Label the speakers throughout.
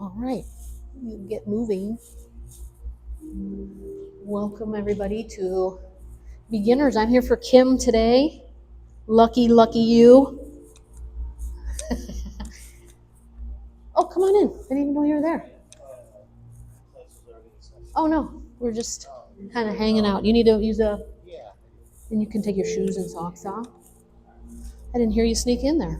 Speaker 1: All right, you get moving. Welcome everybody to Beginners. I'm here for Kim today. Lucky you. Oh, come on in. I didn't even know you were there. Oh no, we're just kind of hanging out. You need to use and you can take your shoes and socks off. I didn't hear you sneak in there.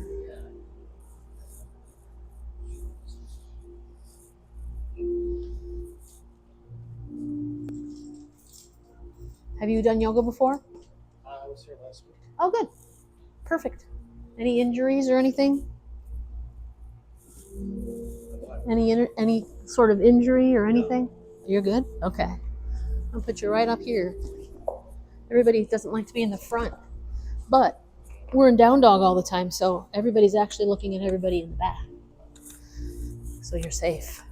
Speaker 1: Have you done yoga before?
Speaker 2: I was here last week.
Speaker 1: Oh, good. Perfect. Any injuries or anything? Any sort of injury or anything? You're good? Okay. I'll put you right up here. Everybody doesn't like to be in the front, but we're in down dog all the time, so everybody's actually looking at everybody in the back. So you're safe.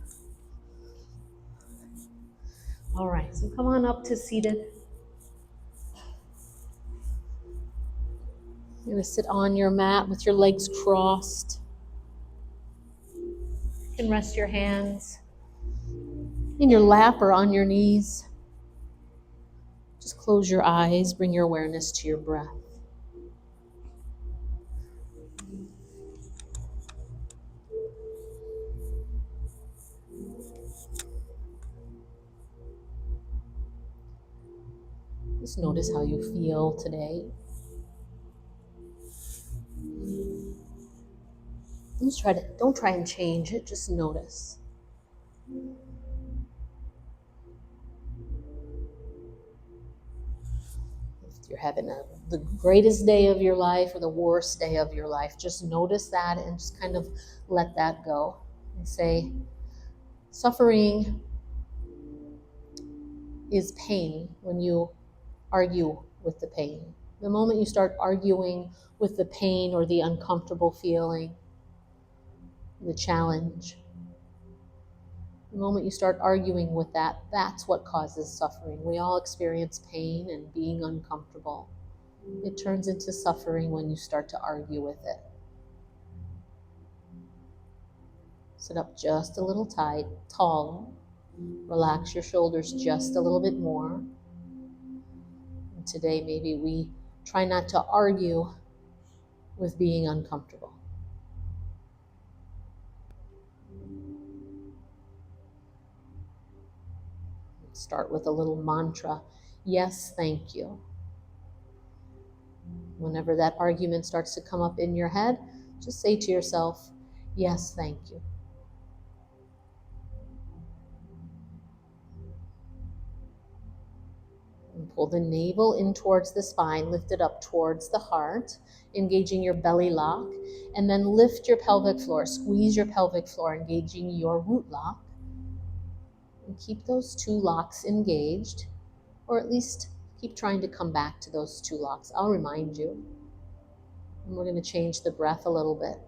Speaker 1: All right, so come on up to seated. You're gonna sit on your mat with your legs crossed. You can rest your hands in your lap or on your knees. Just close your eyes, bring your awareness to your breath. Just notice how you feel today. Don't try and change it, just notice. If you're having the greatest day of your life or the worst day of your life, just notice that and just kind of let that go. And say, suffering is pain when you argue with the pain. The moment you start arguing with the pain or the uncomfortable feeling, the challenge, the moment you start arguing with that, that's what causes suffering. We all experience pain and being uncomfortable. It turns into suffering when you start to argue with it. Sit up just a little taller. Relax your shoulders just a little bit more. And today, maybe we try not to argue with being uncomfortable. Start with a little mantra. Yes, thank you. Whenever that argument starts to come up in your head, just say to yourself, yes, thank you. And pull the navel in towards the spine, lift it up towards the heart, engaging your belly lock, and then lift your pelvic floor, squeeze your pelvic floor, engaging your root lock. And keep those two locks engaged, or at least keep trying to come back to those two locks. I'll remind you. And we're going to change the breath a little bit.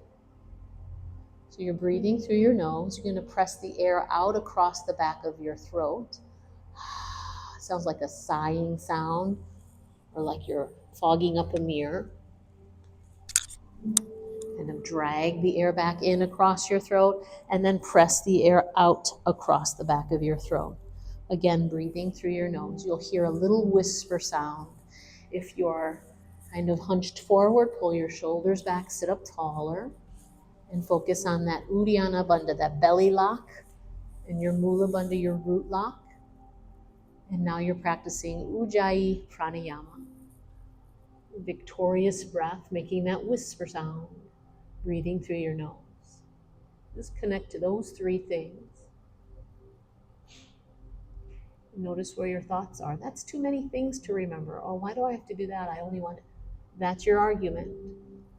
Speaker 1: So you're breathing through your nose. You're going to press the air out across the back of your throat. Sounds like a sighing sound, or like you're fogging up a mirror. Kind of drag the air back in across your throat, and then press the air out across the back of your throat. Again, breathing through your nose. You'll hear a little whisper sound. If you're kind of hunched forward, pull your shoulders back, sit up taller, and focus on that Uddiyana Bandha, that belly lock, and your Mula Bandha, your root lock. And now you're practicing Ujjayi Pranayama. Victorious breath, making that whisper sound, breathing through your nose. Just connect to those three things. Notice where your thoughts are. That's too many things to remember. Oh, why do I have to do that? I only want it. That's your argument.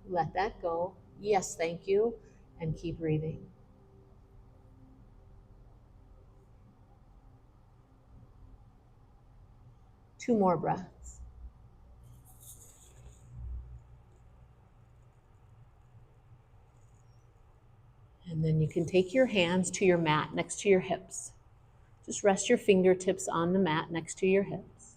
Speaker 1: Let that go. Yes, thank you. And keep breathing. Two more breaths. And then you can take your hands to your mat next to your hips. Just rest your fingertips on the mat next to your hips.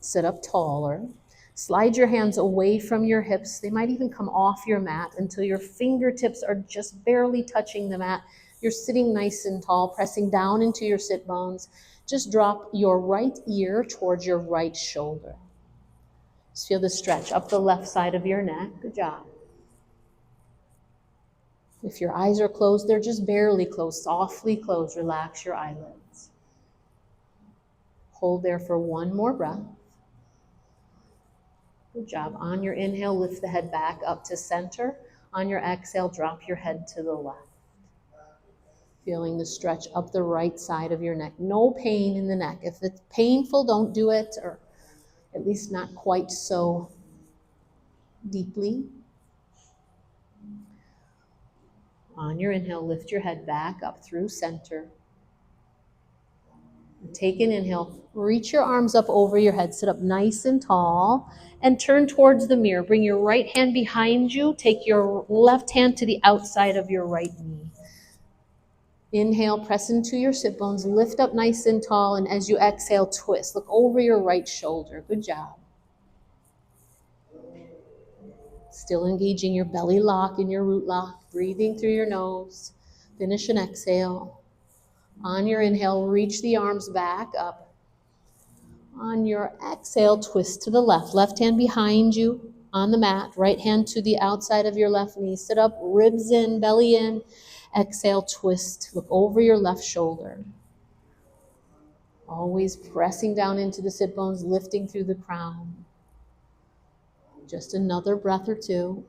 Speaker 1: Sit up taller. Slide your hands away from your hips. They might even come off your mat until your fingertips are just barely touching the mat. You're sitting nice and tall, pressing down into your sit bones. Just drop your right ear towards your right shoulder. Just feel the stretch up the left side of your neck. Good job. If your eyes are closed, they're just barely closed, softly closed. Relax your eyelids. Hold there for one more breath. Good job. On your inhale, lift the head back up to center. On your exhale, drop your head to the left. Feeling the stretch up the right side of your neck. No pain in the neck. If it's painful, don't do it, or at least not quite so deeply. On your inhale, lift your head back up through center. Take an inhale, reach your arms up over your head, sit up nice and tall, and turn towards the mirror. Bring your right hand behind you, take your left hand to the outside of your right knee. Inhale, press into your sit bones, lift up nice and tall, and as you exhale, twist. Look over your right shoulder. Good job. Still engaging your belly lock and your root lock, breathing through your nose. Finish an exhale. On your inhale, reach the arms back up. On your exhale, twist to the left. Left hand behind you on the mat. Right hand to the outside of your left knee. Sit up, ribs in, belly in. Exhale, twist. Look over your left shoulder. Always pressing down into the sit bones, lifting through the crown. Just another breath or two.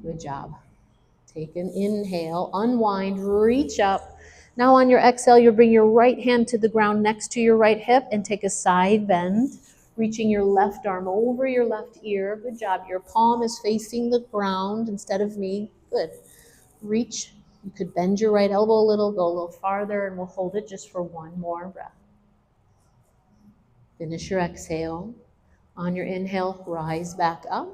Speaker 1: Good job. Take an inhale, unwind, reach up. Now on your exhale, you'll bring your right hand to the ground next to your right hip and take a side bend, reaching your left arm over your left ear. Good job. Your palm is facing the ground instead of me. Good. Reach. You could bend your right elbow a little, go a little farther, and we'll hold it just for one more breath. Finish your exhale. On your inhale, rise back up.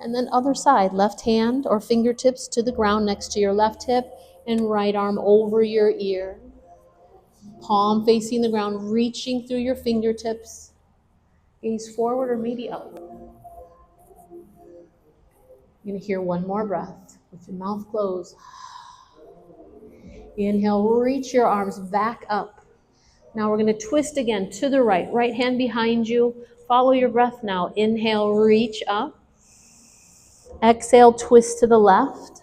Speaker 1: And then other side, left hand or fingertips to the ground next to your left hip and right arm over your ear. Palm facing the ground, reaching through your fingertips. Gaze forward or maybe up. You're going to hear one more breath with your mouth closed. Inhale, reach your arms back up. Now we're going to twist again to the right. Right hand behind you. Follow your breath now. Inhale, reach up. Exhale, twist to the left.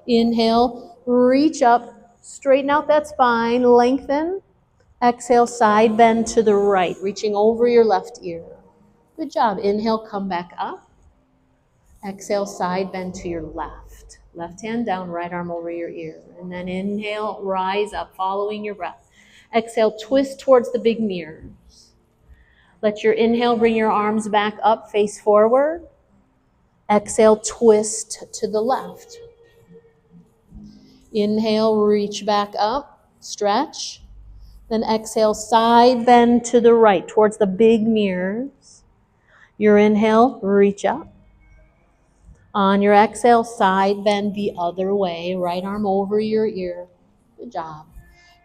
Speaker 1: Inhale, reach up, straighten out that spine, lengthen. Exhale, side bend to the right, reaching over your left ear. Good job. Inhale, come back up. Exhale, side bend to your left. Left hand down, right arm over your ear. And then inhale, rise up, following your breath. Exhale, twist towards the big mirrors. Let your inhale bring your arms back up, face forward. Exhale, twist to the left. Inhale, reach back up, stretch. Then exhale, side bend to the right towards the big mirrors. Your inhale, reach up. On your exhale, side bend the other way, right arm over your ear. Good job.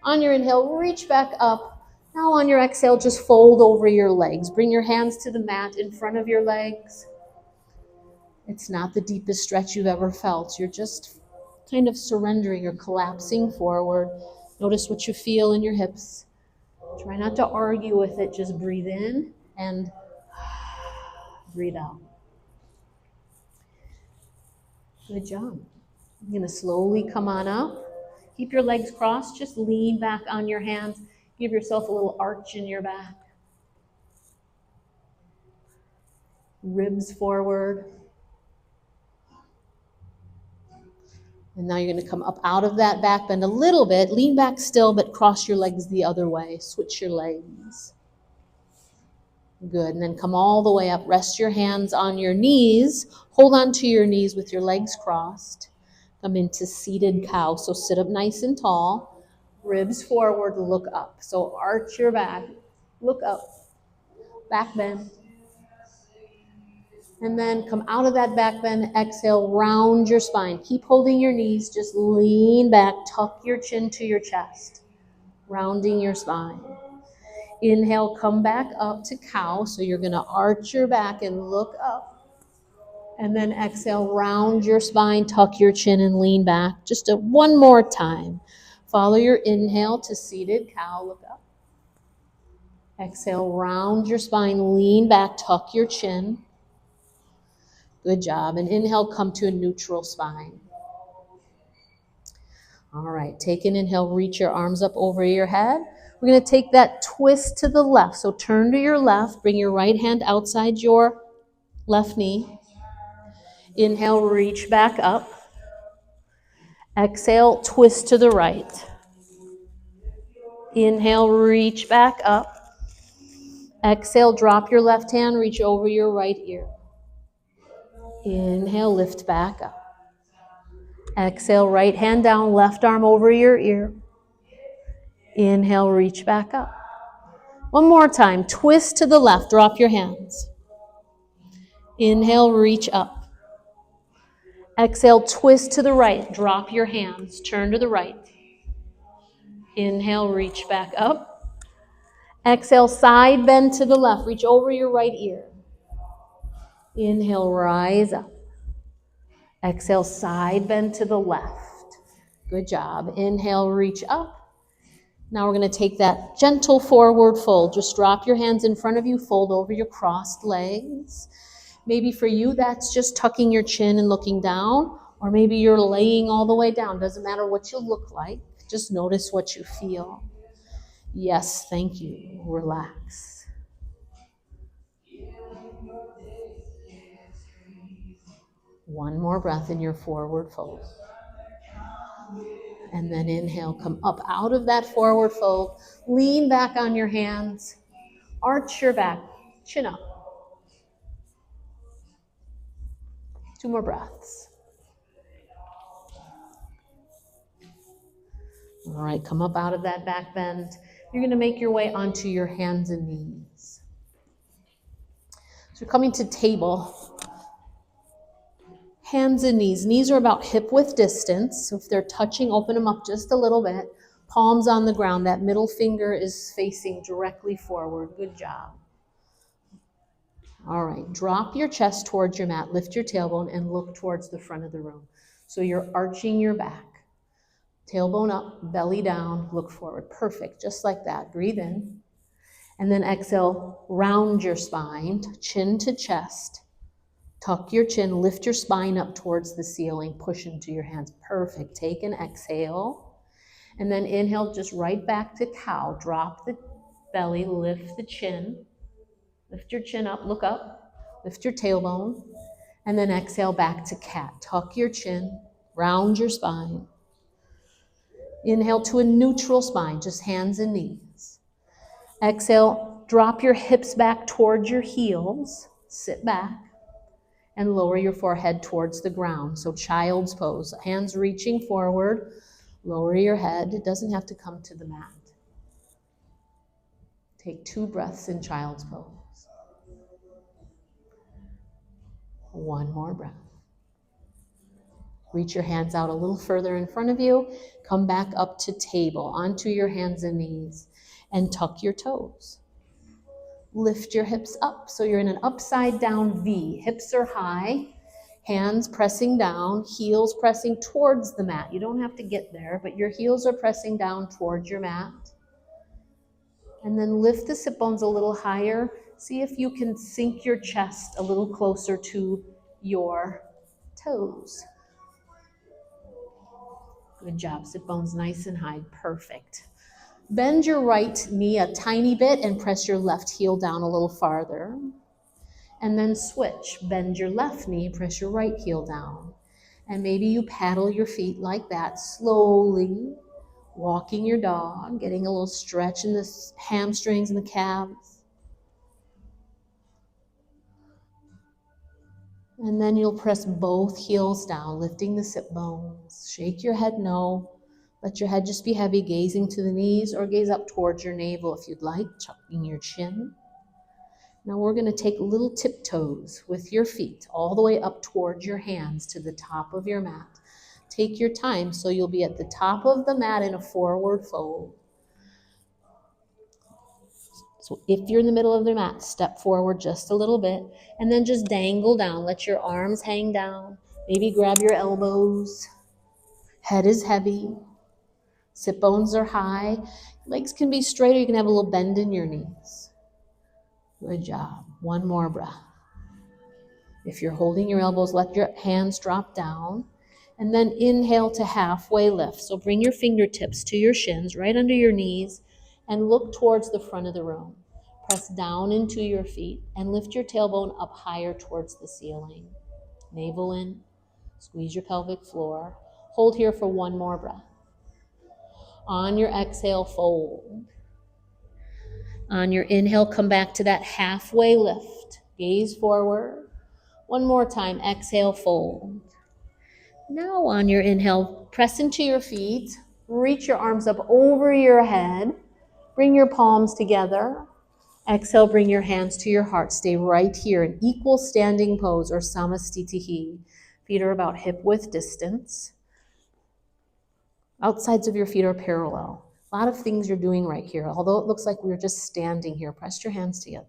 Speaker 1: On your inhale, reach back up. Now on your exhale, just fold over your legs. Bring your hands to the mat in front of your legs. It's not the deepest stretch you've ever felt. You're just kind of surrendering or collapsing forward. Notice what you feel in your hips. Try not to argue with it. Just breathe in and breathe out. Good job. You're going to slowly come on up. Keep your legs crossed. Just lean back on your hands. Give yourself a little arch in your back. Ribs forward. And now you're going to come up out of that back bend a little bit. Lean back still, but cross your legs the other way. Switch your legs. Good. And then come all the way up. Rest your hands on your knees. Hold on to your knees with your legs crossed. Come into seated cow. So sit up nice and tall. Ribs forward, look up. So arch your back. Look up. Back bend. And then come out of that back bend, exhale, round your spine. Keep holding your knees, just lean back, tuck your chin to your chest, rounding your spine. Inhale, come back up to cow. So you're going to arch your back and look up. And then exhale, round your spine, tuck your chin and lean back. Just one more time. Follow your inhale to seated cow, look up. Exhale, round your spine, lean back, tuck your chin. Good job. And inhale, come to a neutral spine. All right, take an inhale, reach your arms up over your head. We're going to take that twist to the left. So turn to your left, bring your right hand outside your left knee. Inhale, reach back up. Exhale, twist to the right. Inhale, reach back up. Exhale, drop your left hand, reach over your right ear. Inhale, lift back up. Exhale, right hand down, left arm over your ear. Inhale, reach back up. One more time, twist to the left, drop your hands. Inhale, reach up. Exhale, twist to the right, drop your hands, turn to the right. Inhale, reach back up. Exhale, side bend to the left, reach over your right ear. Inhale, rise up. Exhale, side bend to the left. Good job. Inhale, reach up. Now we're going to take that gentle forward fold. Just drop your hands in front of you, fold over your crossed legs. Maybe for you, that's just tucking your chin and looking down, or maybe you're laying all the way down. Doesn't matter what you look like. Just notice what you feel. Yes, thank you. Relax. One more breath in your forward fold. And then inhale, come up out of that forward fold. Lean back on your hands. Arch your back. Chin up. 2 more breaths. All right, come up out of that back bend. You're going to make your way onto your hands and knees. So you're coming to table. Hands and knees. Knees are about hip width distance. So if they're touching, open them up just a little bit. Palms on the ground. That middle finger is facing directly forward. Good job. All right, drop your chest towards your mat. Lift your tailbone and look towards the front of the room. So you're arching your back. Tailbone up, belly down, look forward. Perfect, just like that. Breathe in. And then exhale, round your spine, chin to chest. Tuck your chin, lift your spine up towards the ceiling, push into your hands. Perfect. Take an exhale. And then inhale, just right back to cow. Drop the belly, lift the chin. Lift your chin up, look up. Lift your tailbone. And then exhale back to cat. Tuck your chin, round your spine. Inhale to a neutral spine, just hands and knees. Exhale, drop your hips back towards your heels. Sit back. And lower your forehead towards the ground. So child's pose, hands reaching forward, lower your head. It doesn't have to come to the mat. Take 2 breaths in child's pose. 1 more breath. Reach your hands out a little further in front of you. Come back up to table, onto your hands and knees, and tuck your toes. Lift your hips up so you're in an upside down V. Hips are high, hands pressing down, heels pressing towards the mat. You don't have to get there, but your heels are pressing down towards your mat. And then lift the sit bones a little higher. See if you can sink your chest a little closer to your toes. Good job. Sit bones nice and high. Perfect. Bend your right knee a tiny bit and press your left heel down a little farther. And then switch. Bend your left knee, press your right heel down. And maybe you paddle your feet like that, slowly walking your dog, getting a little stretch in the hamstrings and the calves. And then you'll press both heels down, lifting the sit bones. Shake your head no. Let your head just be heavy, gazing to the knees or gaze up towards your navel if you'd like, tucking your chin. Now we're going to take little tiptoes with your feet all the way up towards your hands to the top of your mat. Take your time so you'll be at the top of the mat in a forward fold. So if you're in the middle of the mat, step forward just a little bit and then just dangle down. Let your arms hang down. Maybe grab your elbows. Head is heavy. Sit bones are high. Legs can be straight or you can have a little bend in your knees. Good job. One more breath. If you're holding your elbows, let your hands drop down. And then inhale to halfway lift. So bring your fingertips to your shins, right under your knees, and look towards the front of the room. Press down into your feet and lift your tailbone up higher towards the ceiling. Navel in, squeeze your pelvic floor. Hold here for one more breath. On your exhale, fold. On your inhale, come back to that halfway lift. Gaze forward. One more time, exhale, fold. Now on your inhale, press into your feet. Reach your arms up over your head. Bring your palms together. Exhale, bring your hands to your heart. Stay right here in equal standing pose or samastitihi. Feet are about hip width distance. Outsides of your feet are parallel. A lot of things you're doing right here. Although it looks like we're just standing here, press your hands together.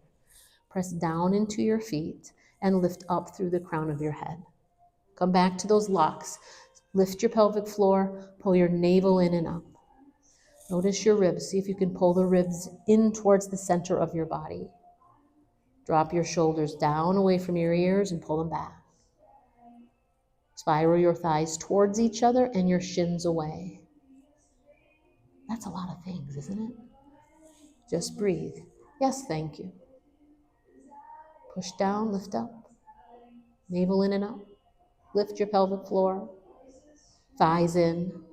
Speaker 1: Press down into your feet and lift up through the crown of your head. Come back to those locks. Lift your pelvic floor, pull your navel in and up. Notice your ribs. See if you can pull the ribs in towards the center of your body. Drop your shoulders down away from your ears and pull them back. Spiral your thighs towards each other and your shins away. That's a lot of things, isn't it? Just breathe. Yes, thank you. Push down, lift up. Navel in and up. Lift your pelvic floor. Thighs in.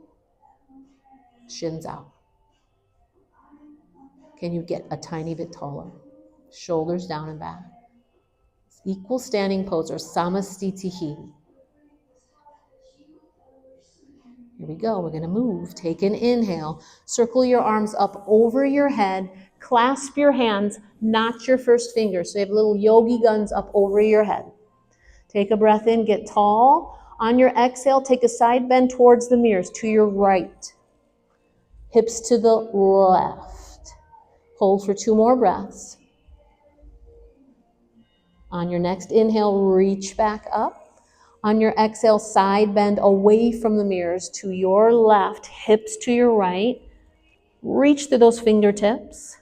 Speaker 1: Shins out. Can you get a tiny bit taller? Shoulders down and back. Equal standing pose or samastitihi. Here we go. We're going to move. Take an inhale. Circle your arms up over your head. Clasp your hands, not your first finger. So you have little yogi guns up over your head. Take a breath in. Get tall. On your exhale, take a side bend towards the mirrors to your right. Hips to the left. Hold for 2 more breaths. On your next inhale, reach back up. On your exhale, side bend away from the mirrors to your left, hips to your right. Reach through those fingertips.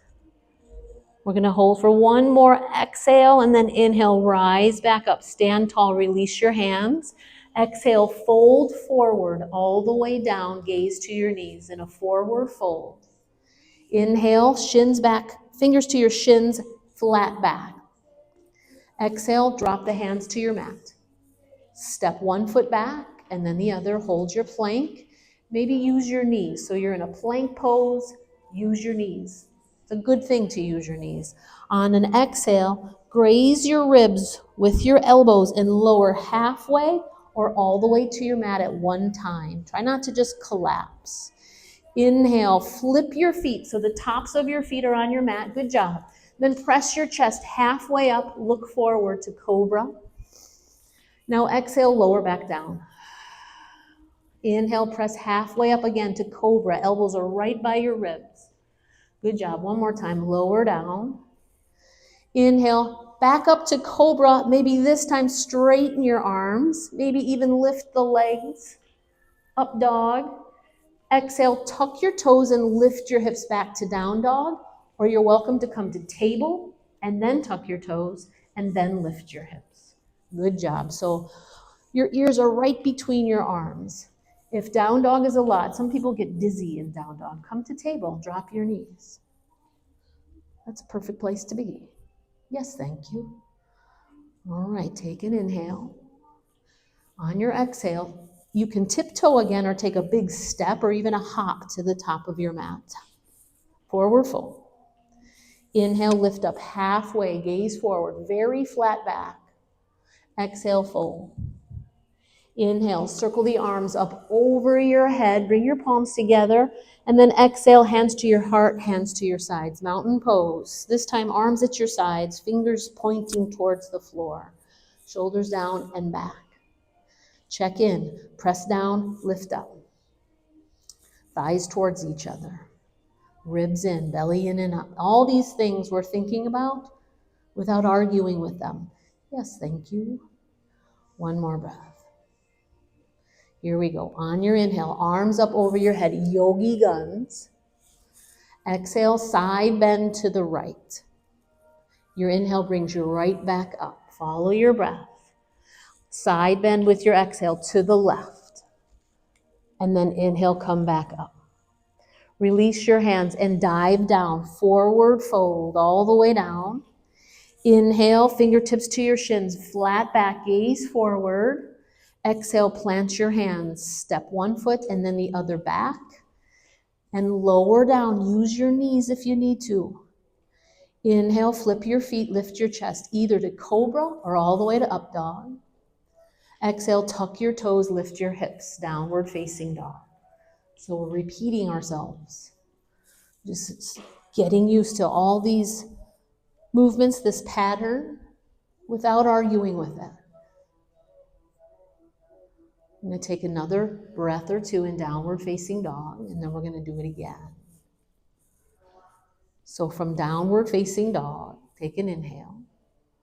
Speaker 1: We're going to hold for 1 more exhale and then inhale, rise back up. Stand tall, release your hands. Exhale, fold forward all the way down, gaze to your knees in a forward fold. Inhale, shins back, fingers to your shins, flat back. Exhale, drop the hands to your mat. Step 1 foot back and then the other. Hold your plank. Maybe use your knees. So you're in a plank pose, use your knees. It's a good thing to use your knees. On an exhale, graze your ribs with your elbows and lower halfway or all the way to your mat at one time. Try not to just collapse. Inhale, flip your feet so the tops of your feet are on your mat. Good job. Then press your chest halfway up, look forward to cobra. Now exhale, lower back down. Inhale, press halfway up again to cobra. Elbows are right by your ribs. Good job. One more time, lower down. Inhale, back up to cobra. Maybe this time straighten your arms. Maybe even lift the legs. Up dog. Exhale, tuck your toes and lift your hips back to down dog. Or you're welcome to come to table and then tuck your toes and then lift your hips. Good job. So your ears are right between your arms. If down dog is a lot, some people get dizzy in down dog. Come to table, drop your knees. That's a perfect place to be. Yes, thank you. All right, take an inhale. On your exhale, you can tiptoe again or take a big step or even a hop to the top of your mat. Forward fold. Inhale, lift up halfway, gaze forward, very flat back. Exhale, fold. Inhale, circle the arms up over your head, bring your palms together, and then exhale, hands to your heart, hands to your sides. Mountain pose. This time, arms at your sides, fingers pointing towards the floor. Shoulders down and back. Check in, press down, lift up. Thighs towards each other. Ribs in, belly in and up. All these things we're thinking about without arguing with them. Yes, thank you. One more breath. Here we go. On your inhale, arms up over your head, yogi guns. Exhale, side bend to the right. Your inhale brings you right back up. Follow your breath. Side bend with your exhale to the left. And then inhale, come back up. Release your hands and dive down. Forward fold all the way down. Inhale, fingertips to your shins, flat back, gaze forward. Exhale, plant your hands. Step one foot and then the other back. And lower down. Use your knees if you need to. Inhale, flip your feet, lift your chest, either to cobra or all the way to up dog. Exhale, tuck your toes, lift your hips, downward facing dog. So we're repeating ourselves. Just getting used to all these movements, this pattern, without arguing with it. I'm going to take another breath or two in downward facing dog, and then we're going to do it again. So from downward facing dog, take an inhale.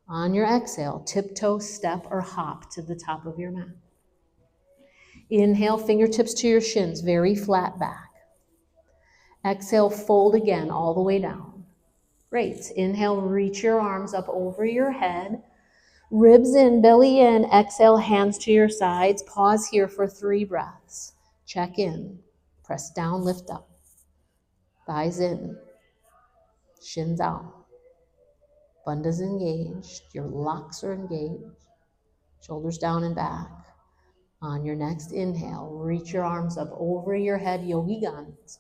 Speaker 1: On your exhale, tiptoe, step, or hop to the top of your mat. Inhale, fingertips to your shins, very flat back. Exhale, fold again all the way down. Great. Inhale, reach your arms up over your head. Ribs in, belly in. Exhale, hands to your sides. Pause here for 3 breaths. Check in. Press down, lift up. Thighs in. Shins out. Bandhas engaged. Your locks are engaged. Shoulders down and back. On your next inhale, reach your arms up over your head, yogi guns.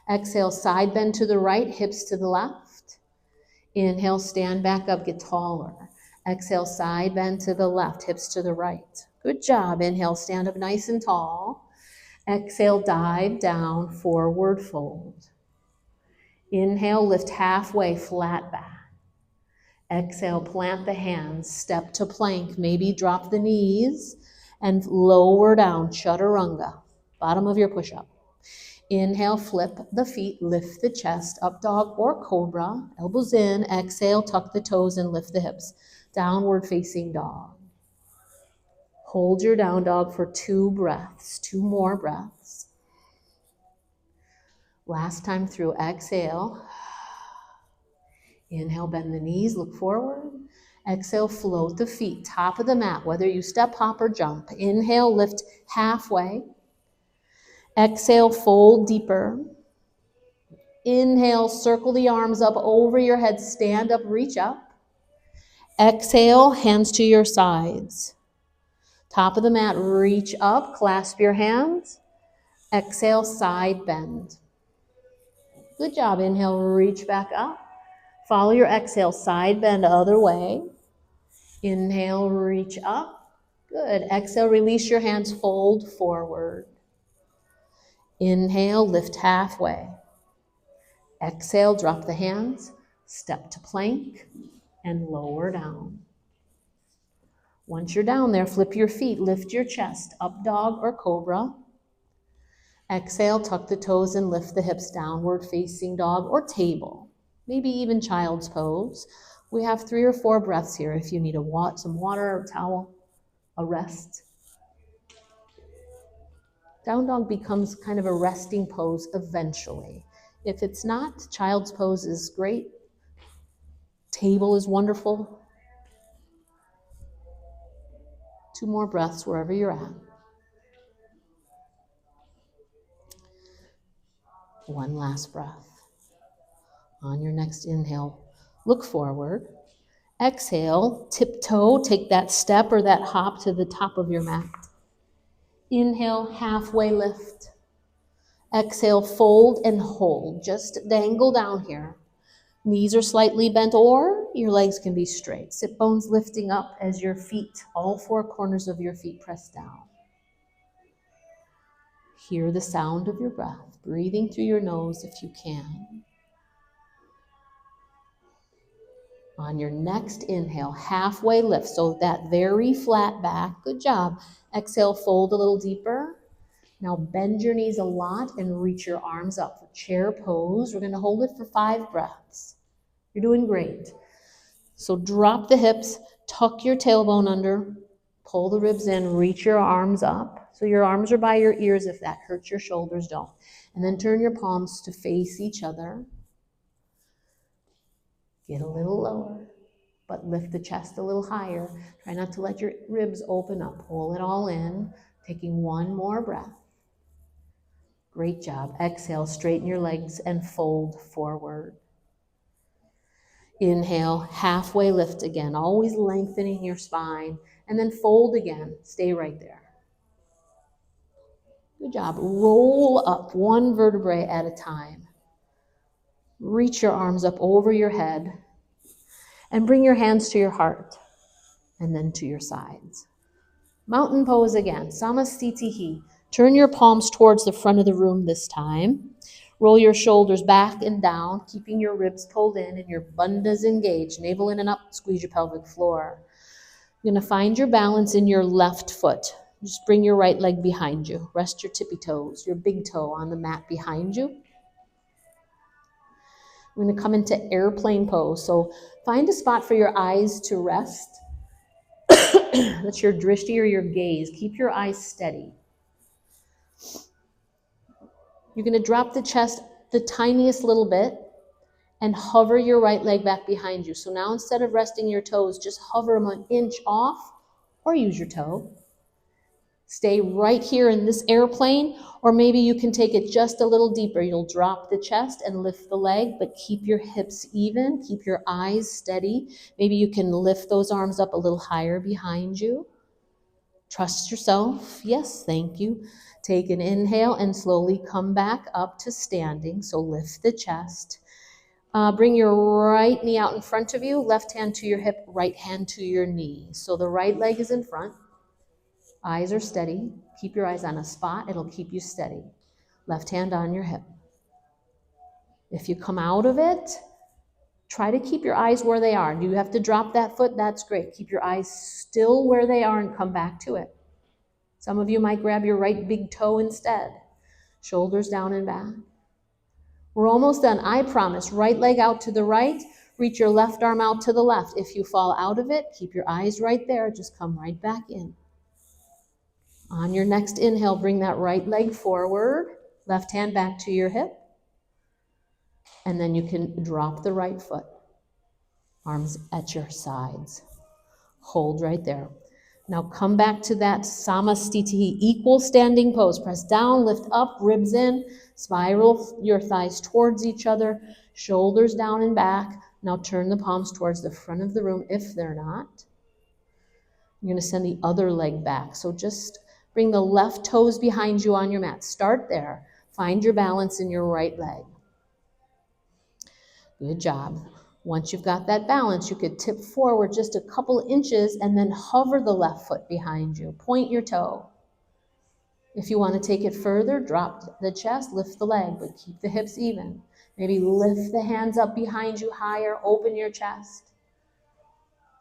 Speaker 1: Exhale, side bend to the right, hips to the left. Inhale, stand back up, get taller. Exhale, side bend to the left, hips to the right. Good job. Inhale, stand up nice and tall. Exhale, dive down, forward fold. Inhale, lift halfway, flat back. Exhale, plant the hands, step to plank, maybe drop the knees, and lower down, chaturanga, bottom of your push-up. Inhale, flip the feet, lift the chest, up dog or cobra, elbows in. Exhale, tuck the toes and lift the hips. Downward facing dog. Hold your down dog for 2 breaths, 2 more breaths. Last time through, exhale. Inhale, bend the knees, look forward. Exhale, float the feet, top of the mat, whether you step, hop, or jump. Inhale, lift halfway. Exhale, fold deeper. Inhale, circle the arms up over your head, stand up, reach up. Exhale, hands to your sides. Top of the mat, reach up, clasp your hands. Exhale, side bend. Good job. Inhale, reach back up. Follow your exhale, side bend other way. Inhale, reach up. Good. Exhale, release your hands, fold forward. Inhale, lift halfway. Exhale, drop the hands, step to plank, and lower down. Once you're down there, flip your feet, lift your chest, up dog or cobra. Exhale, tuck the toes and lift the hips, downward facing dog or table. Maybe even child's pose. We have 3 or 4 breaths here if you need some water, a towel, a rest. Down dog becomes kind of a resting pose eventually. If it's not, child's pose is great. Table is wonderful. 2 more breaths wherever you're at. One last breath. On your next inhale, look forward. Exhale, tiptoe, take that step or that hop to the top of your mat. Inhale, halfway lift. Exhale, fold and hold. Just dangle down here. Knees are slightly bent or your legs can be straight. Sit bones lifting up as your feet, all 4 corners of your feet press down. Hear the sound of your breath, breathing through your nose if you can. On your next inhale, halfway lift, so that very flat back. Good job. Exhale, fold a little deeper. Now bend your knees a lot and reach your arms up for chair pose. We're going to hold it for 5 breaths. You're doing great. So drop the hips, tuck your tailbone under, pull the ribs in, reach your arms up. So your arms are by your ears. If that hurts your shoulders, don't. And then turn your palms to face each other. Get a little lower, but lift the chest a little higher. Try not to let your ribs open up. Pull it all in, taking 1 more breath. Great job. Exhale, straighten your legs and fold forward. Inhale, halfway lift again, always lengthening your spine, and then fold again. Stay right there. Good job. Roll up 1 vertebrae at a time. Reach your arms up over your head and bring your hands to your heart and then to your sides. Mountain pose again, Samasthiti. Turn your palms towards the front of the room this time. Roll your shoulders back and down, keeping your ribs pulled in and your bandhas engaged. Navel in and up, squeeze your pelvic floor. You're going to find your balance in your left foot. Just bring your right leg behind you. Rest your tippy toes, your big toe on the mat behind you. We're going to come into airplane pose. So find a spot for your eyes to rest. That's your drishti or your gaze. Keep your eyes steady. You're going to drop the chest the tiniest little bit and hover your right leg back behind you. So now instead of resting your toes, just hover them an inch off or use your toe. Stay right here in this airplane, or maybe you can take it just a little deeper. You'll drop the chest and lift the leg, but keep your hips even, keep your eyes steady. Maybe you can lift those arms up a little higher behind you. Trust yourself. Yes, thank you. Take an inhale and slowly come back up to standing. So lift the chest. Bring your right knee out in front of you, left hand to your hip, right hand to your knee. So the right leg is in front. Eyes are steady. Keep your eyes on a spot. It'll keep you steady. Left hand on your hip. If you come out of it, try to keep your eyes where they are. Do you have to drop that foot? That's great. Keep your eyes still where they are and come back to it. Some of you might grab your right big toe instead. Shoulders down and back. We're almost done. I promise. Right leg out to the right. Reach your left arm out to the left. If you fall out of it, keep your eyes right there. Just come right back in. On your next inhale, bring that right leg forward, left hand back to your hip, and then you can drop the right foot, arms at your sides. Hold right there. Now come back to that Samasthiti, equal standing pose. Press down, lift up, ribs in, spiral your thighs towards each other, shoulders down and back. Now turn the palms towards the front of the room if they're not. You're going to send the other leg back. So just bring the left toes behind you on your mat. Start there. Find your balance in your right leg. Good job. Once you've got that balance, you could tip forward just a couple inches and then hover the left foot behind you. Point your toe. If you want to take it further, drop the chest, lift the leg, but keep the hips even. Maybe lift the hands up behind you higher, open your chest.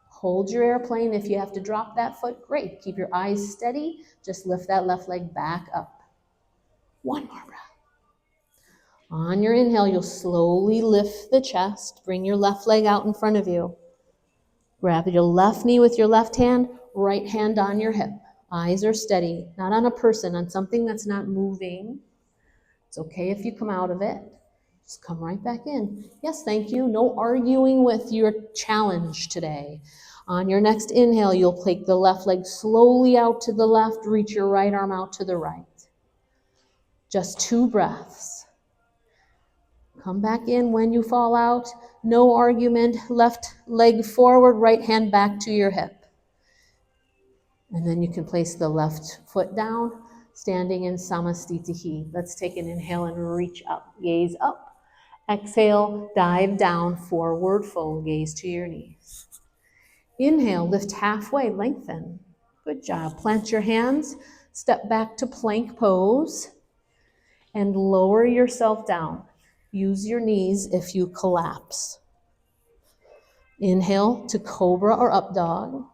Speaker 1: Hold your airplane. If you have to drop that foot, great. Keep your eyes steady. Just lift that left leg back up. 1 more breath. On your inhale, you'll slowly lift the chest. Bring your left leg out in front of you. Grab your left knee with your left hand, right hand on your hip. Eyes are steady, not on a person, on something that's not moving. It's okay if you come out of it. Just come right back in. Yes, thank you. No arguing with your challenge today. On your next inhale, you'll take the left leg slowly out to the left, reach your right arm out to the right. Just 2 breaths. Come back in when you fall out. No argument. Left leg forward, right hand back to your hip. And then you can place the left foot down, standing in Samasthiti. Let's take an inhale and reach up. Gaze up. Exhale, dive down, forward fold, gaze to your knees. Inhale, lift halfway, lengthen. Good job. Plant your hands, step back to plank pose, and lower yourself down. Use your knees if you collapse. Inhale to cobra or up dog.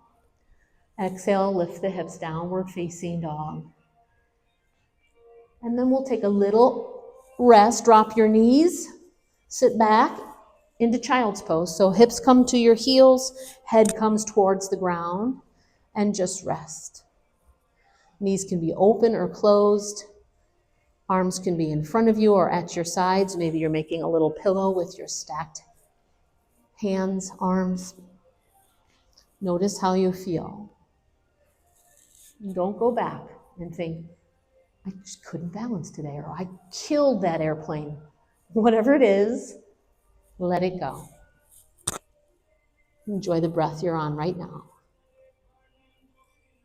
Speaker 1: Exhale, lift the hips, downward facing dog. And then we'll take a little rest. Drop your knees, sit back into child's pose. So hips come to your heels, head comes towards the ground, and just rest. Knees can be open or closed. Arms can be in front of you or at your sides. Maybe you're making a little pillow with your stacked hands, arms. Notice how you feel. Don't go back and think, I just couldn't balance today, or I killed that airplane. Whatever it is, let it go. Enjoy the breath you're on right now.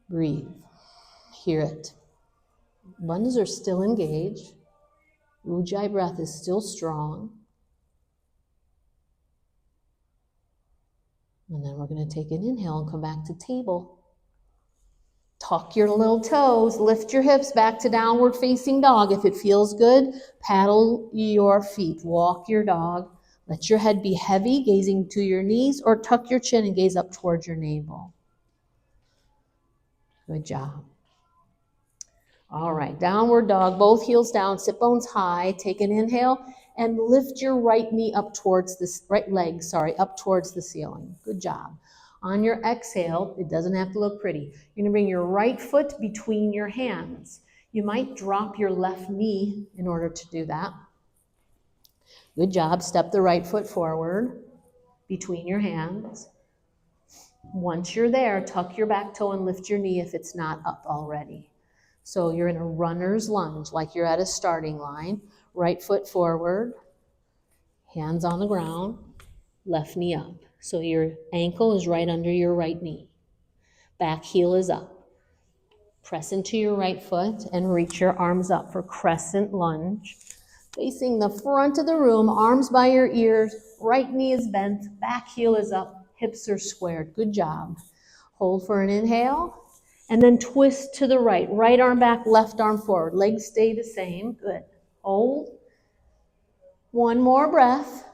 Speaker 1: Breathe. Hear it. Bandhas are still engaged. Ujjayi breath is still strong. And then we're going to take an inhale and come back to table. Tuck your little toes, lift your hips back to downward facing dog. If it feels good, paddle your feet, walk your dog. Let your head be heavy, gazing to your knees, or tuck your chin and gaze up towards your navel. Good job. All right, downward dog, both heels down, sit bones high. Take an inhale and lift your right knee up towards this, right leg, up towards the ceiling. Good job. On your exhale, it doesn't have to look pretty. You're gonna bring your right foot between your hands. You might drop your left knee in order to do that. Good job. Step the right foot forward between your hands. Once you're there, tuck your back toe and lift your knee if it's not up already. So you're in a runner's lunge, like you're at a starting line. Right foot forward, hands on the ground, left knee up. So your ankle is right under your right knee. Back heel is up. Press into your right foot and reach your arms up for crescent lunge. Facing the front of the room, arms by your ears, right knee is bent, back heel is up, hips are squared. Good job. Hold for an inhale, and then twist to the right. Right arm back, left arm forward. Legs stay the same. Good. Hold. One more breath.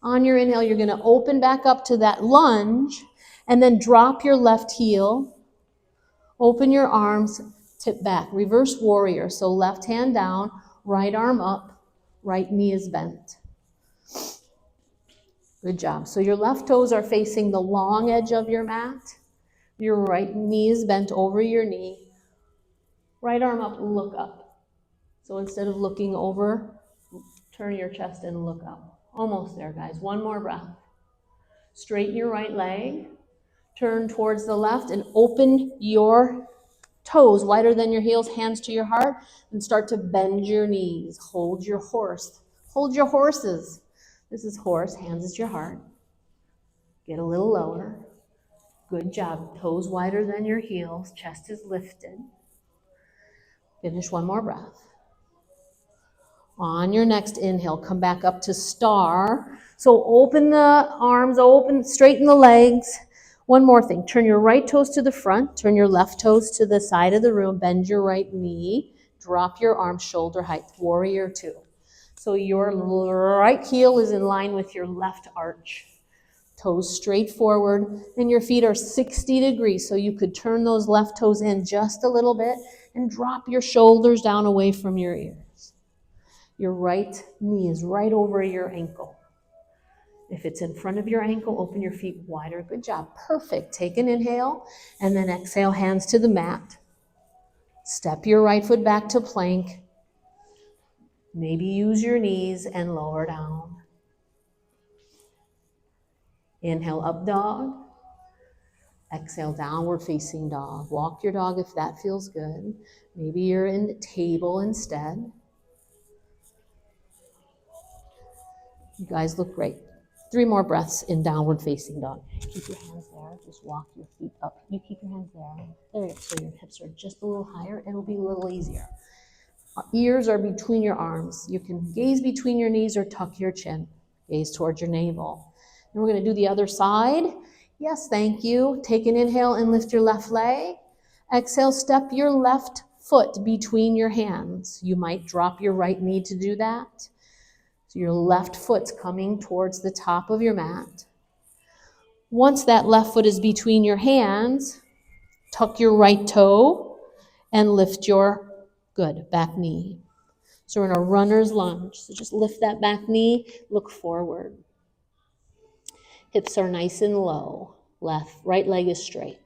Speaker 1: On your inhale, you're going to open back up to that lunge, and then drop your left heel. Open your arms, tip back. Reverse warrior. So left hand down, right arm up, right knee is bent. Good job. So your left toes are facing the long edge of your mat. Your right knee is bent over your knee. Right arm up, look up. So instead of looking over, turn your chest and look up. Almost there, guys. One more breath. Straighten your right leg. Turn towards the left and open your toes wider than your heels, hands to your heart, and start to bend your knees. Hold your horse. Hold your horses. This is horse, hands at your heart. Get a little lower. Good job. Toes wider than your heels, chest is lifted. Finish one more breath. On your next inhale, come back up to star. So open the arms, straighten the legs. One more thing, turn your right toes to the front, turn your left toes to the side of the room, bend your right knee, drop your arms shoulder height, warrior two. So your right heel is in line with your left arch. Toes straight forward, and your feet are 60 degrees, so you could turn those left toes in just a little bit and drop your shoulders down away from your ears. Your right knee is right over your ankle. If it's in front of your ankle, open your feet wider. Good job. Perfect. Take an inhale, and then exhale, hands to the mat. Step your right foot back to plank. Maybe use your knees and lower down. Inhale, up dog. Exhale, downward facing dog. Walk your dog if that feels good. Maybe you're in table instead. You guys look great. 3 more breaths in downward facing dog. Keep your hands there. Just walk your feet up. You keep your hands there. There you go. So your hips are just a little higher. It'll be a little easier. Ears are between your arms. You can gaze between your knees or tuck your chin. Gaze towards your navel. And we're going to do the other side. Yes, thank you. Take an inhale and lift your left leg. Exhale, step your left foot between your hands. You might drop your right knee to do that. So your left foot's coming towards the top of your mat. Once that left foot is between your hands, tuck your right toe and lift your Good, back knee. So we're in a runner's lunge. So just lift that back knee, look forward. Hips are nice and low. Right leg is straight.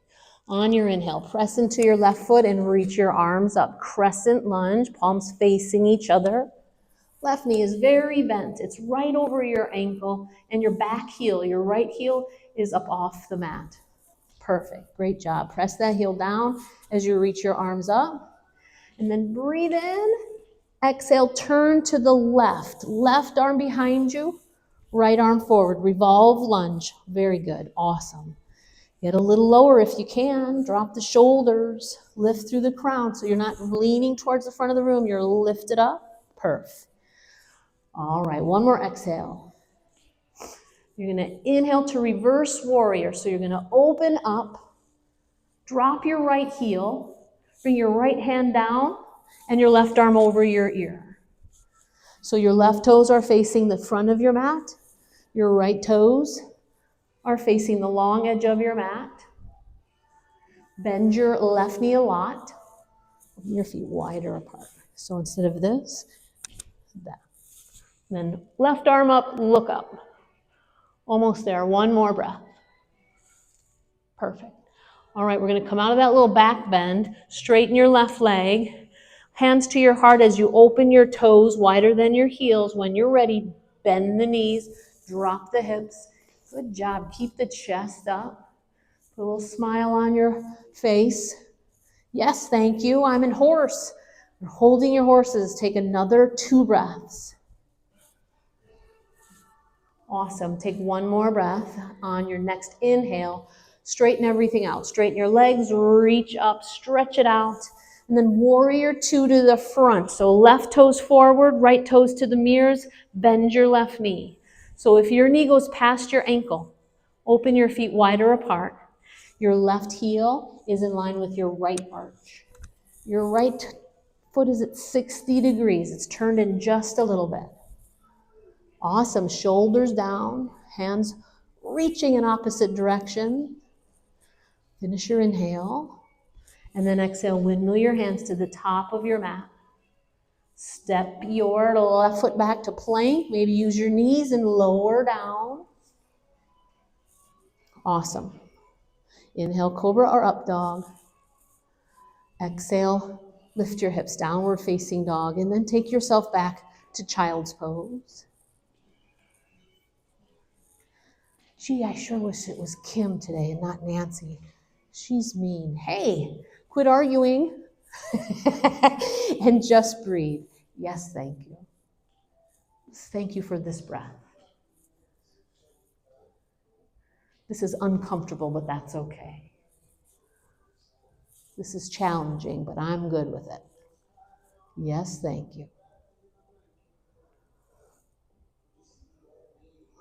Speaker 1: On your inhale, press into your left foot and reach your arms up. Crescent lunge, palms facing each other. Left knee is very bent. It's right over your ankle, and your back heel, your right heel, is up off the mat. Perfect. Great job. Press that heel down as you reach your arms up. And then breathe in. Exhale, turn to the left. Left arm behind you. Right arm forward. Revolve lunge. Very good. Awesome. Get a little lower if you can. Drop the shoulders. Lift through the crown so you're not leaning towards the front of the room. You're lifted up. Perf. All right, one more exhale. You're going to inhale to reverse warrior. So you're going to open up, drop your right heel, bring your right hand down, and your left arm over your ear. So your left toes are facing the front of your mat. Your right toes are facing the long edge of your mat. Bend your left knee a lot. Your feet wider apart. So instead of this, that. And then left arm up, look up. Almost there. One more breath. Perfect. All right, we're going to come out of that little back bend. Straighten your left leg. Hands to your heart as you open your toes wider than your heels. When you're ready, bend the knees, drop the hips. Good job. Keep the chest up. Put a little smile on your face. Yes, thank you. I'm in horse. You're holding your horses. Take another 2 breaths. Awesome. Take one more breath. On your next inhale, straighten everything out. Straighten your legs, reach up, stretch it out. And then warrior 2 to the front. So left toes forward, right toes to the mirrors, bend your left knee. So if your knee goes past your ankle, open your feet wider apart. Your left heel is in line with your right arch. Your right foot is at 60 degrees. It's turned in just a little bit. Awesome. Shoulders down, hands reaching in opposite direction. Finish your inhale. And then exhale, windmill your hands to the top of your mat. Step your left foot back to plank. Maybe use your knees and lower down. Awesome. Inhale, cobra or up dog. Exhale, lift your hips, downward facing dog, and then take yourself back to child's pose. Gee, I sure wish it was Kim today and not Nancy. She's mean. Hey, quit arguing and just breathe. Yes, thank you. Thank you for this breath. This is uncomfortable, but that's okay. This is challenging, but I'm good with it. Yes, thank you.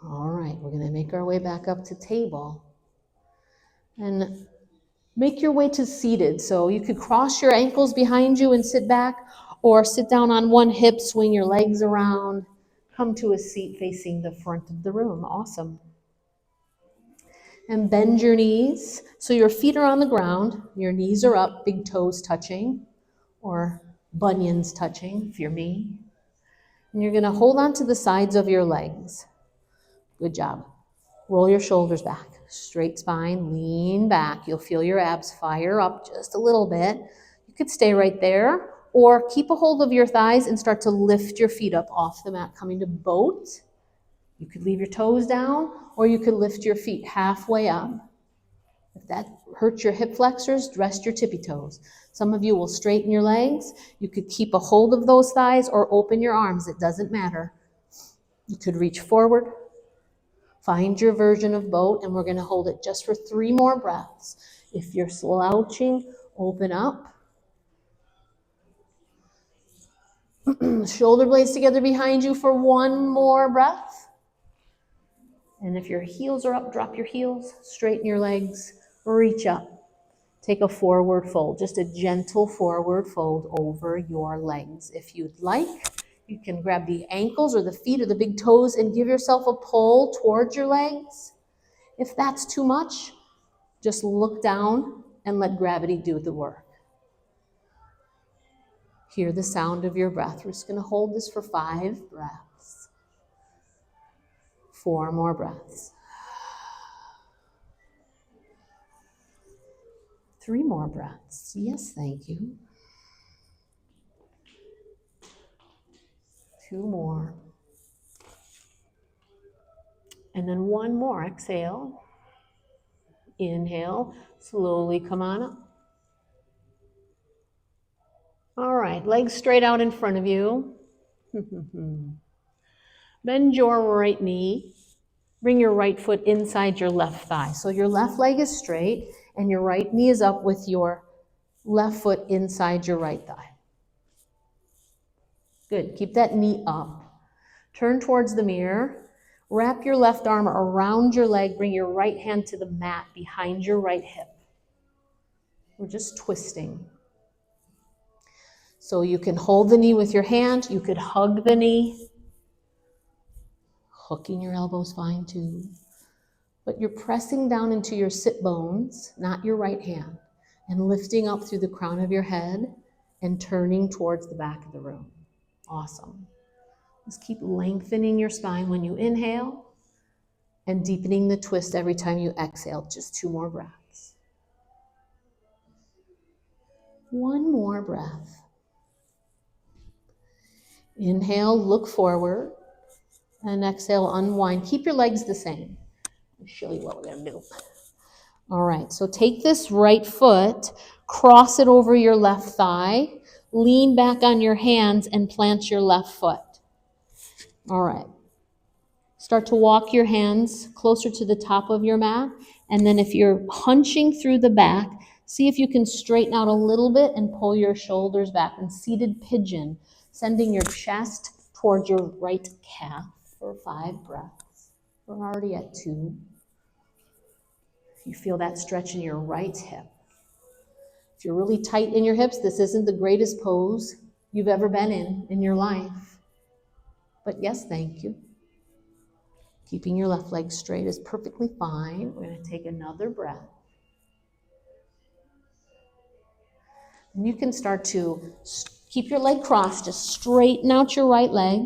Speaker 1: All right, we're going to make our way back up to table. And make your way to seated. So you could cross your ankles behind you and sit back, or sit down on one hip, swing your legs around, come to a seat facing the front of the room. Awesome. And bend your knees. So your feet are on the ground, your knees are up, big toes touching, or bunions touching if you're me. And you're going to hold on to the sides of your legs. Good job. Roll your shoulders back. Straight spine, lean back. You'll feel your abs fire up just a little bit. You could stay right there, or keep a hold of your thighs and start to lift your feet up off the mat, coming to boat. You could leave your toes down, or you could lift your feet halfway up. If that hurts your hip flexors, rest your tippy toes. Some of you will straighten your legs. You could keep a hold of those thighs or open your arms. It doesn't matter. You could reach forward. Find your version of boat, and we're going to hold it just for 3 more breaths. If you're slouching, open up. Shoulder blades together behind you for 1 more breath. And if your heels are up, drop your heels, straighten your legs, reach up. Take a forward fold, just a gentle forward fold over your legs. If you'd like, you can grab the ankles or the feet or the big toes and give yourself a pull towards your legs. If that's too much, just look down and let gravity do the work. Hear the sound of your breath. We're just going to hold this for 5 breaths. 4 more breaths. 3 more breaths. Yes, thank you. 2 more. And then 1 more. Exhale. Inhale. Slowly come on up. All right, legs straight out in front of you. Bend your right knee. Bring your right foot inside your left thigh. So your left leg is straight and your right knee is up with your left foot inside your right thigh. Good, keep that knee up. Turn towards the mirror. Wrap your left arm around your leg. Bring your right hand to the mat behind your right hip. We're just twisting. So you can hold the knee with your hand. You could hug the knee. Hooking your elbows fine too. But you're pressing down into your sit bones, not your right hand, and lifting up through the crown of your head and turning towards the back of the room. Awesome. Just keep lengthening your spine when you inhale and deepening the twist every time you exhale. Just 2 more breaths. 1 more breath. Inhale, look forward, and exhale, unwind. Keep your legs the same. I'll show you what we're going to do. All right, so take this right foot, cross it over your left thigh, lean back on your hands, and plant your left foot. All right. Start to walk your hands closer to the top of your mat, and then if you're hunching through the back, see if you can straighten out a little bit and pull your shoulders back. And seated pigeon, sending your chest towards your right calf for 5 breaths. We're already at 2. You feel that stretch in your right hip. If you're really tight in your hips, this isn't the greatest pose you've ever been in your life. But yes, thank you. Keeping your left leg straight is perfectly fine. We're going to take another breath. And you can start to keep your leg crossed. Just straighten out your right leg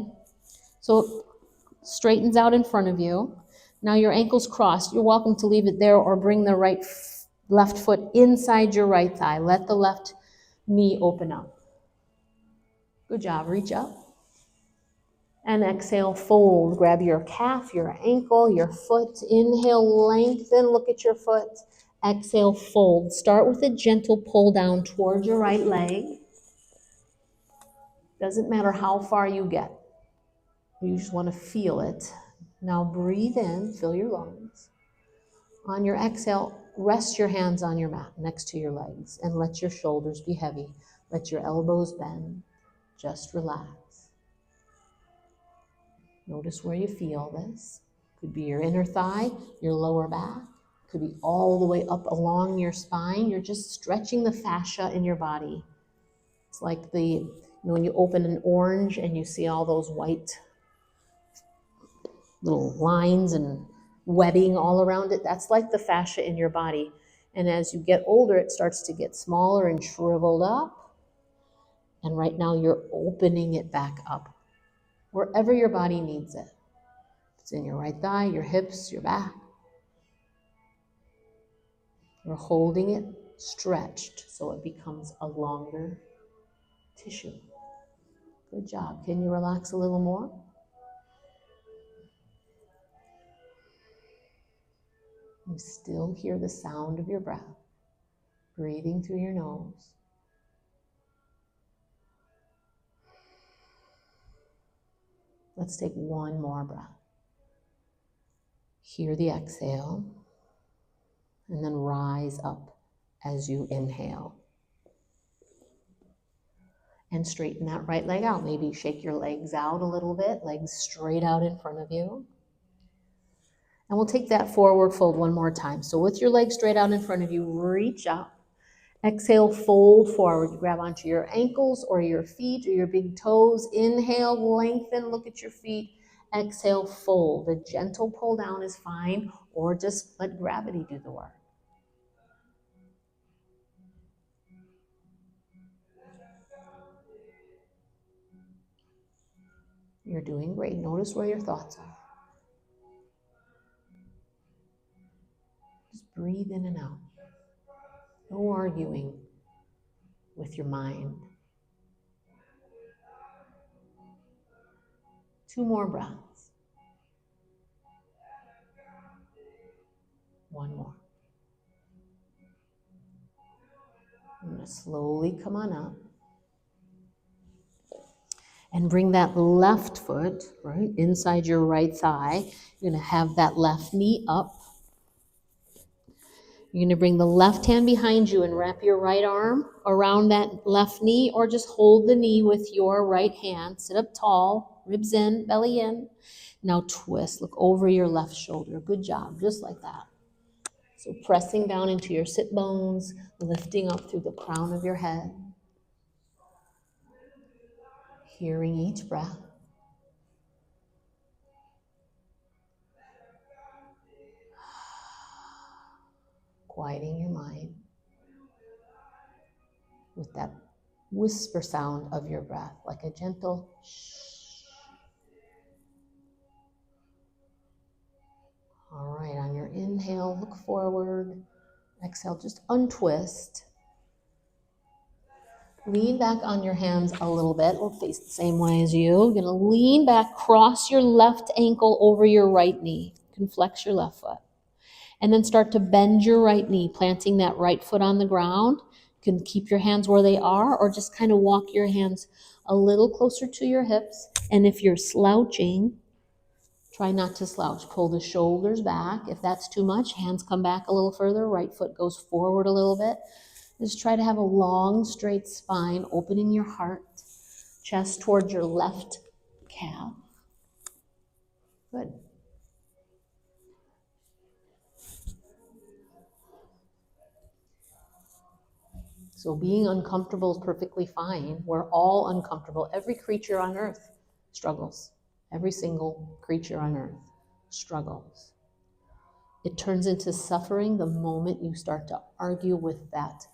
Speaker 1: so it straightens out in front of you. Now your ankle's crossed. You're welcome to leave it there or bring the left foot inside your right thigh. Let the left knee open up. Good job. Reach up. And exhale, fold. Grab your calf, your ankle, your foot. Inhale, lengthen. Look at your foot. Exhale, fold. Start with a gentle pull down towards your right leg. Doesn't matter how far you get. You just want to feel it. Now breathe in, fill your lungs. On your exhale, rest your hands on your mat next to your legs and let your shoulders be heavy. Let your elbows bend. Just relax. Notice where you feel this. Could be your inner thigh, your lower back. Could be all the way up along your spine. You're just stretching the fascia in your body. It's like when you open an orange and you see all those white little lines and webbing all around it. That's like the fascia in your body. And as you get older, it starts to get smaller and shriveled up. And right now you're opening it back up wherever your body needs it. It's in your right thigh, your hips, your back. You're holding it stretched so it becomes a longer tissue. Good job. Can you relax a little more? You still hear the sound of your breath, breathing through your nose. Let's take 1 more breath. Hear the exhale, and then rise up as you inhale. And straighten that right leg out. Maybe shake your legs out a little bit, legs straight out in front of you. And we'll take that forward fold 1 more time. So with your legs straight out in front of you, reach up. Exhale, fold forward. Grab onto your ankles or your feet or your big toes. Inhale, lengthen, look at your feet. Exhale, fold. A gentle pull down is fine, or just let gravity do the work. You're doing great. Notice where your thoughts are. Just breathe in and out. No arguing with your mind. 2 more breaths. 1 more. I'm going to slowly come on up. And bring that left foot, right, inside your right thigh. You're going to have that left knee up. You're going to bring the left hand behind you and wrap your right arm around that left knee, or just hold the knee with your right hand. Sit up tall, ribs in, belly in. Now twist. Look over your left shoulder. Good job. Just like that. So pressing down into your sit bones, lifting up through the crown of your head. Hearing each breath. Quieting your mind with that whisper sound of your breath, like a gentle shh. All right, on your inhale, look forward. Exhale, just untwist. Lean back on your hands a little bit. We'll face the same way as you. You're going to lean back, cross your left ankle over your right knee. You can flex your left foot. And then start to bend your right knee, planting that right foot on the ground. You can keep your hands where they are, or just kind of walk your hands a little closer to your hips. And if you're slouching, try not to slouch. Pull the shoulders back. If that's too much, hands come back a little further. Right foot goes forward a little bit. Just try to have a long, straight spine, opening your heart, chest towards your left calf. Good. So being uncomfortable is perfectly fine. We're all uncomfortable. Every creature on earth struggles. Every single creature on earth struggles. It turns into suffering the moment you start to argue with that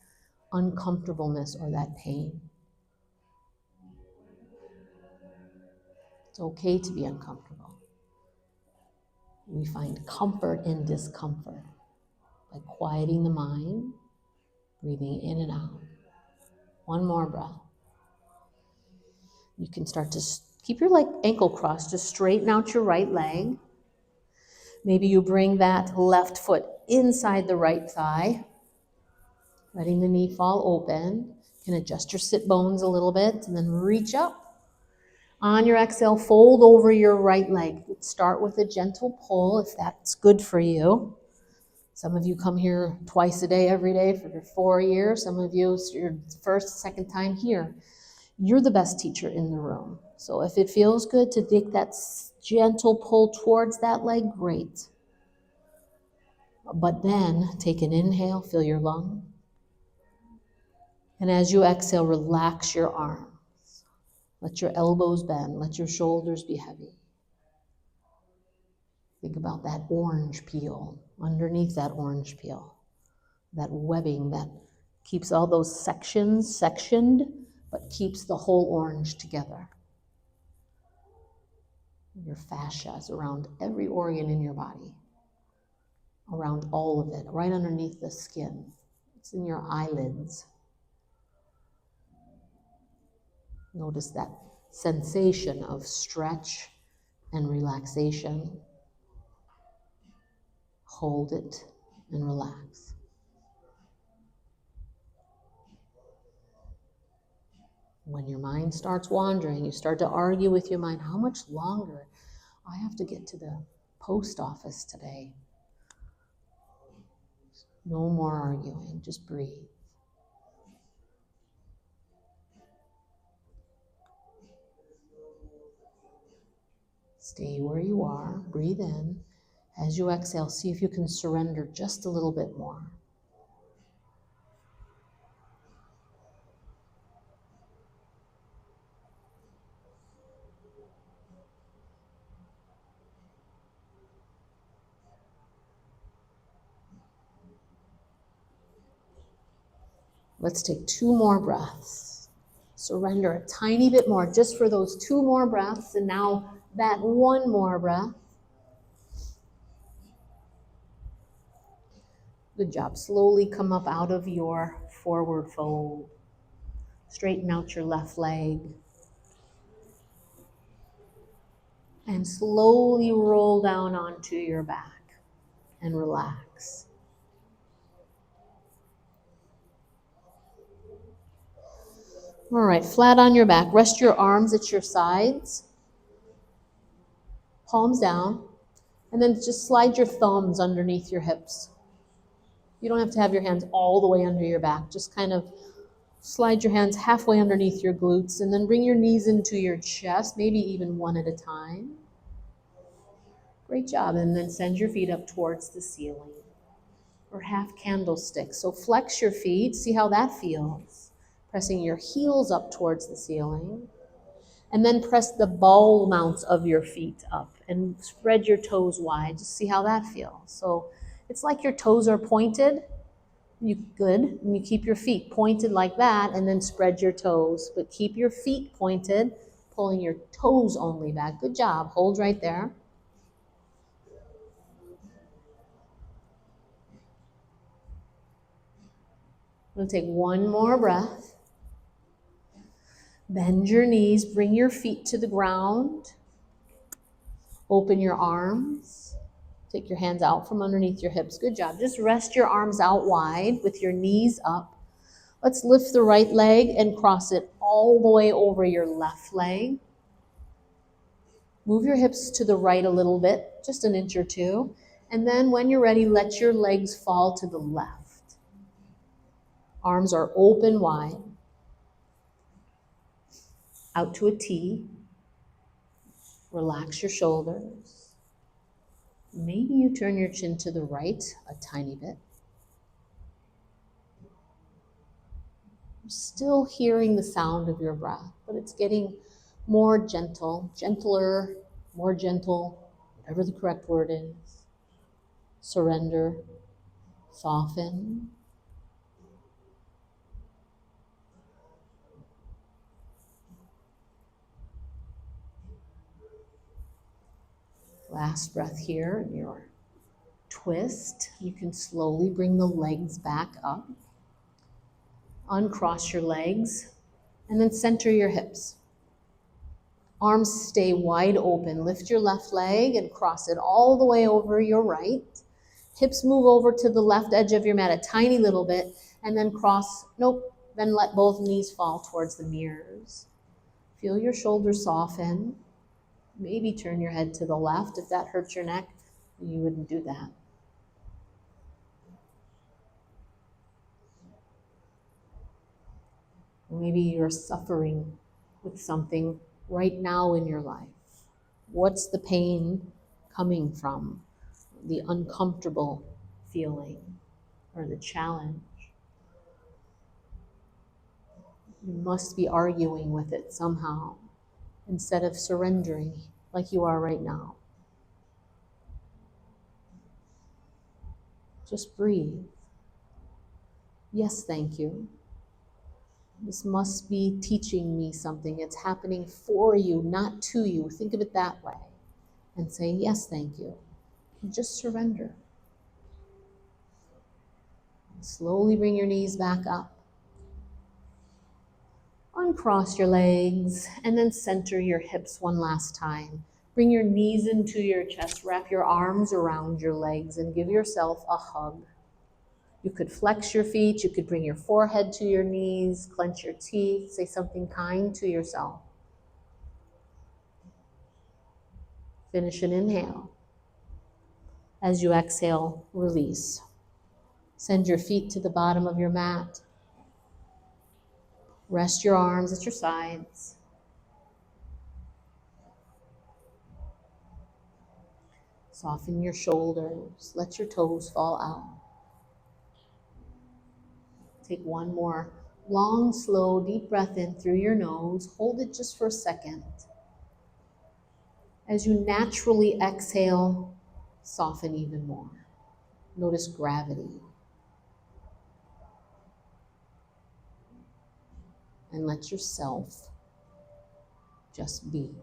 Speaker 1: uncomfortableness or that pain. It's okay to be uncomfortable. We find comfort in discomfort by quieting the mind, breathing in and out. 1 more breath. You can start to keep your ankle crossed, just straighten out your right leg. Maybe you bring that left foot inside the right thigh, letting the knee fall open. You can adjust your sit bones a little bit and then reach up. On your exhale, fold over your right leg. Start with a gentle pull if that's good for you. Some of you come here twice a day, every day for 4 years. Some of you, it's your first, second time here. You're the best teacher in the room. So if it feels good to take that gentle pull towards that leg, great. But then take an inhale, fill your lung. And as you exhale, relax your arms. Let your elbows bend. Let your shoulders be heavy. Think about that orange peel, underneath that orange peel, that webbing that keeps all those sections sectioned, but keeps the whole orange together. Your fascia is around every organ in your body, around all of it, right underneath the skin. It's in your eyelids. Notice that sensation of stretch and relaxation. Hold it and relax. When your mind starts wandering, you start to argue with your mind, how much longer? I have to get to the post office today. No more arguing, just breathe. Stay where you are, breathe in. As you exhale, see if you can surrender just a little bit more. Let's take 2 more breaths. Surrender a tiny bit more just for those 2 more breaths, and now that 1 more breath. Good job. Slowly come up out of your forward fold. Straighten out your left leg. And slowly roll down onto your back and relax. All right, flat on your back. Rest your arms at your sides. Palms down. And then just slide your thumbs underneath your hips. You don't have to have your hands all the way under your back. Just kind of slide your hands halfway underneath your glutes and then bring your knees into your chest, maybe even one at a time. Great job. And then send your feet up towards the ceiling or half candlestick. So flex your feet. See how that feels. Pressing your heels up towards the ceiling. And then press the ball mounts of your feet up and spread your toes wide. Just see how that feels. So it's like your toes are pointed. Good. And you keep your feet pointed like that and then spread your toes. But keep your feet pointed, pulling your toes only back. Good job. Hold right there. I'm going to take 1 more breath. Bend your knees, bring your feet to the ground. Open your arms. Take your hands out from underneath your hips. Good job. Just rest your arms out wide with your knees up. Let's lift the right leg and cross it all the way over your left leg. Move your hips to the right a little bit, just an inch or 2. And then when you're ready, let your legs fall to the left. Arms are open wide. Out to a T. Relax your shoulders. Maybe you turn your chin to the right a tiny bit. You're still hearing the sound of your breath, but it's getting more gentle, gentler, more gentle, whatever the correct word is. Surrender, soften. Last breath here in your twist. You can slowly bring the legs back up. Uncross your legs and then center your hips. Arms stay wide open. Lift your left leg and cross it all the way over your right. Hips move over to the left edge of your mat a tiny little bit and then cross, then let both knees fall towards the mirrors. Feel your shoulders soften. Maybe turn your head to the left. If that hurts your neck, you wouldn't do that. Maybe you're suffering with something right now in your life. What's the pain coming from? The uncomfortable feeling or the challenge? You must be arguing with it somehow instead of surrendering like you are right now. Just breathe. Yes, thank you. This must be teaching me something. It's happening for you, not to you. Think of it that way. And say, yes, thank you. And just surrender. Slowly bring your knees back up. Uncross your legs and then center your hips one last time. Bring your knees into your chest. Wrap your arms around your legs and give yourself a hug. You could flex your feet. You could bring your forehead to your knees, clench your teeth, say something kind to yourself. Finish an inhale. As you exhale, release. Send your feet to the bottom of your mat. Rest your arms at your sides. Soften your shoulders. Let your toes fall out. Take 1 more long, slow, deep breath in through your nose. Hold it just for a second. As you naturally exhale, soften even more. Notice gravity. and let yourself just be.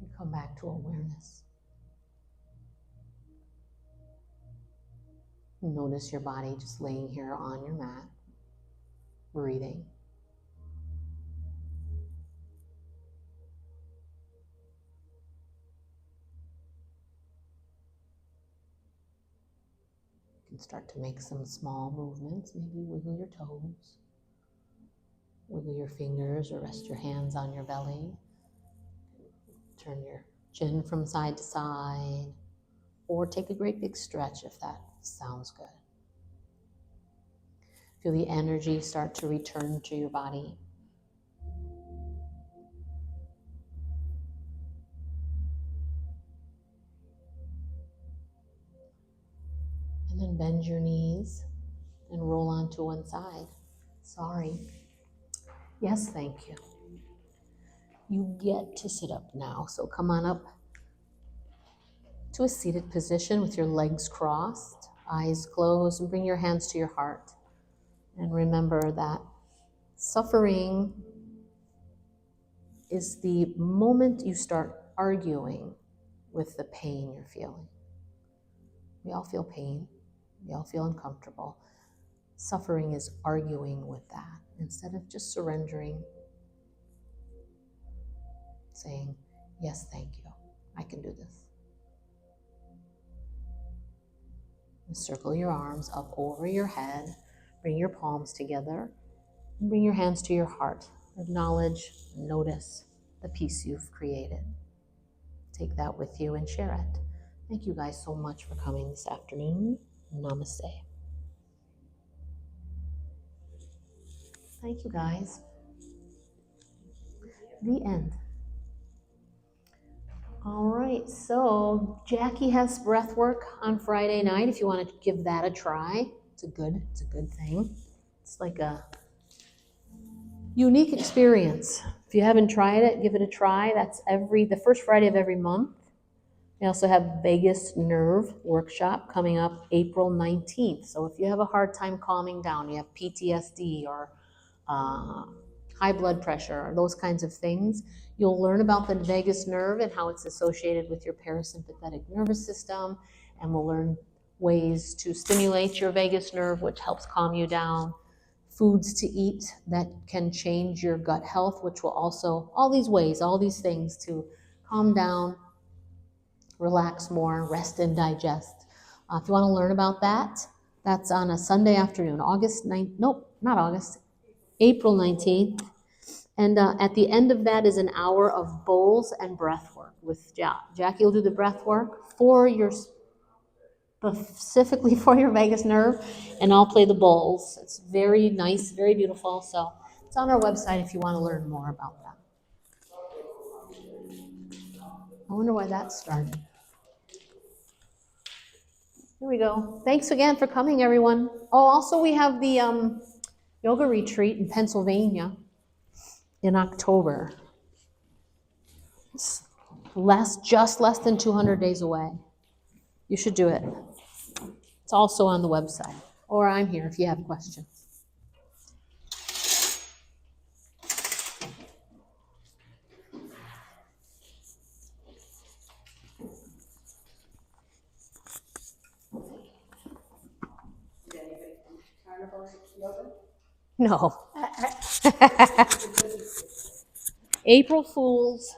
Speaker 1: And come back to awareness. Notice your body just laying here on your mat, breathing. You can start to make some small movements, maybe wiggle your toes, wiggle your fingers, or rest your hands on your belly. Turn your chin from side to side, or take a great big stretch if that sounds good. Feel the energy start to return to your body. And then bend your knees and roll onto one side. Sorry. Yes, thank you. You get to sit up now, so come on up to a seated position with your legs crossed, eyes closed, and bring your hands to your heart. And remember that suffering is the moment you start arguing with the pain you're feeling. We all feel pain. We all feel uncomfortable. Suffering is arguing with that instead of just surrendering, saying, yes, thank you. I can do this. Circle your arms up over your head. Bring your palms together. And bring your hands to your heart. Acknowledge, notice the peace you've created. Take that with you and share it. Thank you guys so much for coming this afternoon. Namaste. Thank you guys. The end. All right, so Jackie has breath work on Friday night if you want to give that a try. It's a good thing. It's like a unique experience. If you haven't tried it, give it a try. That's the first Friday of every month. We also have Vagus Nerve Workshop coming up April 19th. So if you have a hard time calming down, you have PTSD or high blood pressure or those kinds of things, you'll learn about the vagus nerve and how it's associated with your parasympathetic nervous system, and we'll learn ways to stimulate your vagus nerve, which helps calm you down, foods to eat that can change your gut health, which will also, all these things to calm down, relax more, rest and digest. If you want to learn about that, that's on a Sunday afternoon, April 19th. And at the end of that is an hour of bowls and breath work with Jackie will do the breath work specifically for your vagus nerve, and I'll play the bowls. It's very nice, very beautiful. So it's on our website if you want to learn more about that. I wonder why that started. Here we go. Thanks again for coming, everyone. Oh, also we have the yoga retreat in Pennsylvania in October. It's just less than 200 days away. You should do it. It's also on the website. Or I'm here if you have questions. No. April Fools.